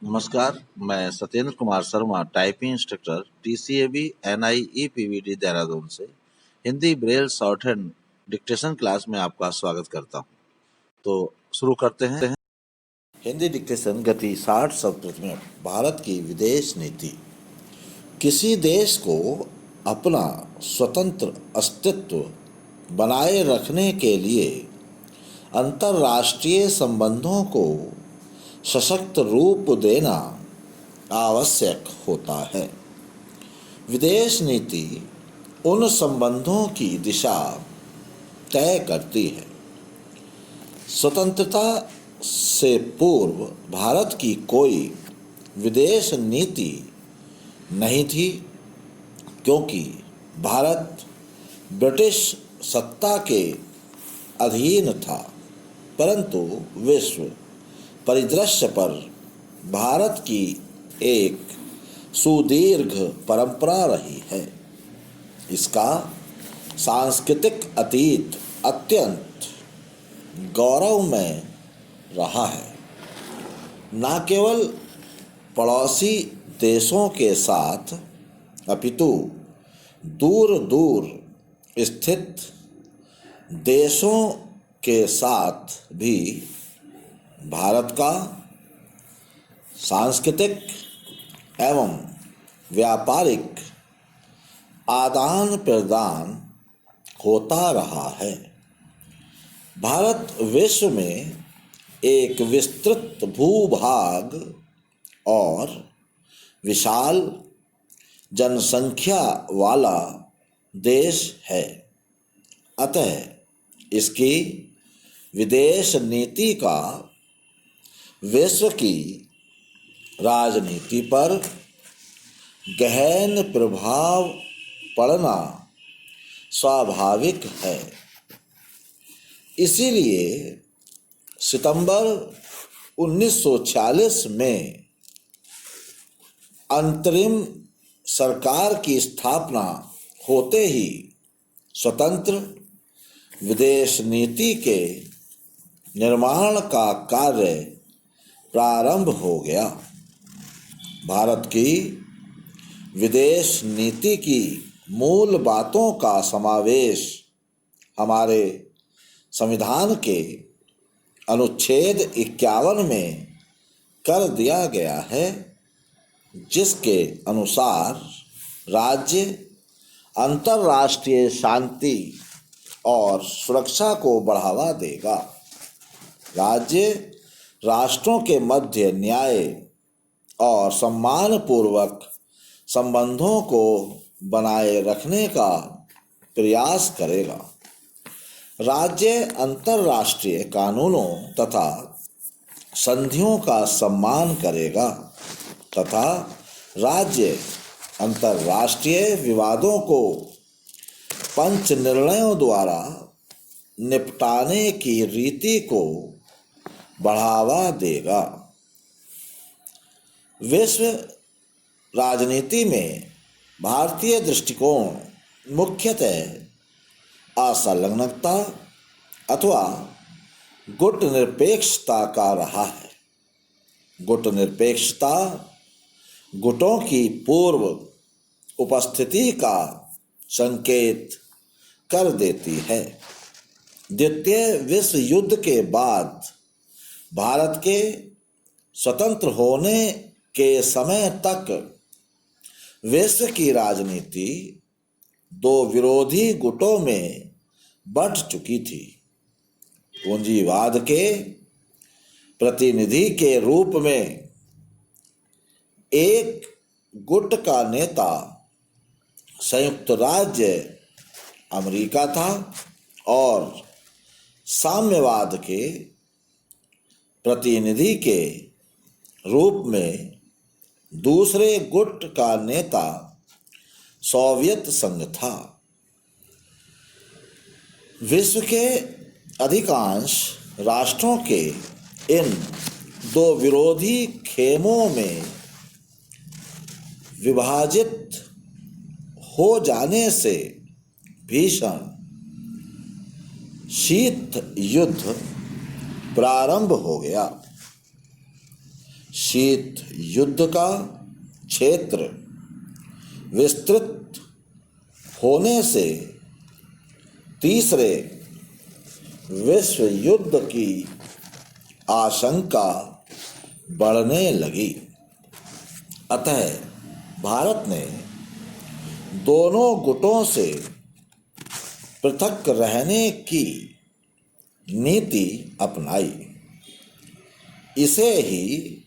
नमस्कार, मैं Satyendra Kumar Sharma, typing instructor, TCAB NI EPVD Dehradun से Hindi braille shorthand dictation class में आपका स्वागत करता हूं। तो शुरू करते हैं। हिंदी डिक्टेशन गति 60 शब्द प्रति मिनट। भारत की विदेश नीति। किसी देश को अपना स्वतंत्र अस्तित्व बनाए रखने के लिए अंतर्राष्ट्रीय संबंधों को सशक्त रूप देना आवश्यक होता है। विदेश नीति उन संबंधों की दिशा तय करती है। स्वतंत्रता से पूर्व भारत की कोई विदेश नीति नहीं थी, क्योंकि भारत ब्रिटिश सत्ता के अधीन था। परंतु विश्व परिदृश्य पर भारत की एक सुदीर्घ परंपरा रही है। इसका सांस्कृतिक अतीत अत्यंत गौरवमय रहा है। न केवल पड़ोसी देशों के साथ, अपितु दूर दूर स्थित देशों के साथ भी भारत का सांस्कृतिक एवं व्यापारिक आदान प्रदान होता रहा है। भारत विश्व में एक विस्तृत भूभाग और विशाल जनसंख्या वाला देश है। अतः इसकी विदेश नीति का विश्व की राजनीति पर गहन प्रभाव पड़ना स्वाभाविक है। इसीलिए सितंबर 1946 में अंतरिम सरकार की स्थापना होते ही स्वतंत्र विदेश नीति के निर्माण का कार्य प्रारंभ हो गया। भारत की विदेश नीति की मूल बातों का समावेश हमारे संविधान के अनुच्छेद 51 में कर दिया गया है, जिसके अनुसार राज्य अंतर्राष्ट्रीय शांति और सुरक्षा को बढ़ावा देगा। राज्य राष्ट्रों के मध्य न्याय और सम्मानपूर्वक संबंधों को बनाए रखने का प्रयास करेगा। राज्य अंतर्राष्ट्रीय कानूनों तथा संधियों का सम्मान करेगा तथा राज्य अंतर्राष्ट्रीय विवादों को पंच निर्णयों द्वारा निपटाने की रीति को बढ़ावा देगा। विश्व राजनीति में भारतीय दृष्टिकोण मुख्यतः असंलग्नता अथवा गुट निरपेक्षता का रहा है। गुट निरपेक्षता गुटों की पूर्व उपस्थिति का संकेत कर देती है। द्वितीय विश्व युद्ध के बाद भारत के स्वतंत्र होने के समय तक विश्व की राजनीति दो विरोधी गुटों में बंट चुकी थी। पूंजीवाद के प्रतिनिधि के रूप में एक गुट का नेता संयुक्त राज्य अमेरिका था और साम्यवाद के प्रतिनिधि के रूप में दूसरे गुट का नेता सोवियत संघ था। विश्व के अधिकांश राष्ट्रों के इन दो विरोधी खेमों में विभाजित हो जाने से भीषण शीत युद्ध प्रारंभ हो गया। शीत युद्ध का क्षेत्र विस्तृत होने से तीसरे विश्व युद्ध की आशंका बढ़ने लगी। अतः भारत ने दोनों गुटों से पृथक रहने की नीति अपनाई। इसे ही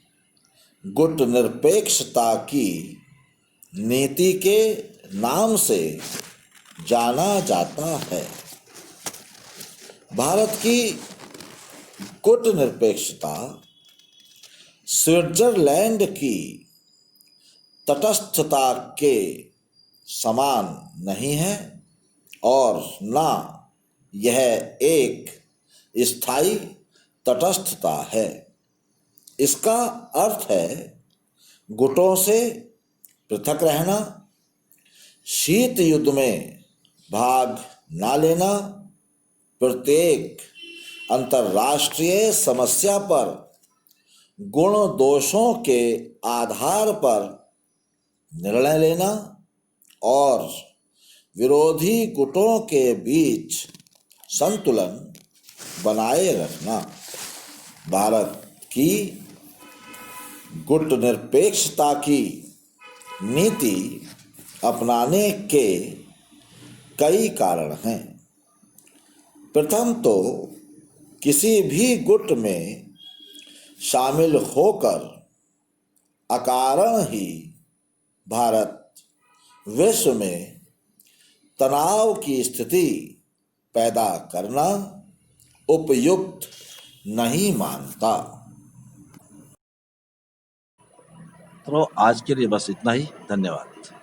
गुट निरपेक्षता की नीति के नाम से जाना जाता है। भारत की गुट निरपेक्षता स्विट्जरलैंड की तटस्थता के समान नहीं है और न यह एक स्थायी तटस्थता है। इसका अर्थ है गुटों से पृथक रहना, शीत युद्ध में भाग न लेना, प्रत्येक अंतर्राष्ट्रीय समस्या पर गुण दोषों के आधार पर निर्णय लेना और विरोधी गुटों के बीच संतुलन बनाए रखना। भारत की गुट निरपेक्षता की नीति अपनाने के कई कारण हैं। प्रथम तो किसी भी गुट में शामिल होकर अकारण ही भारत विश्व में तनाव की स्थिति पैदा करना उपयुक्त नहीं मानता। तो आज के लिए बस इतना ही। धन्यवाद।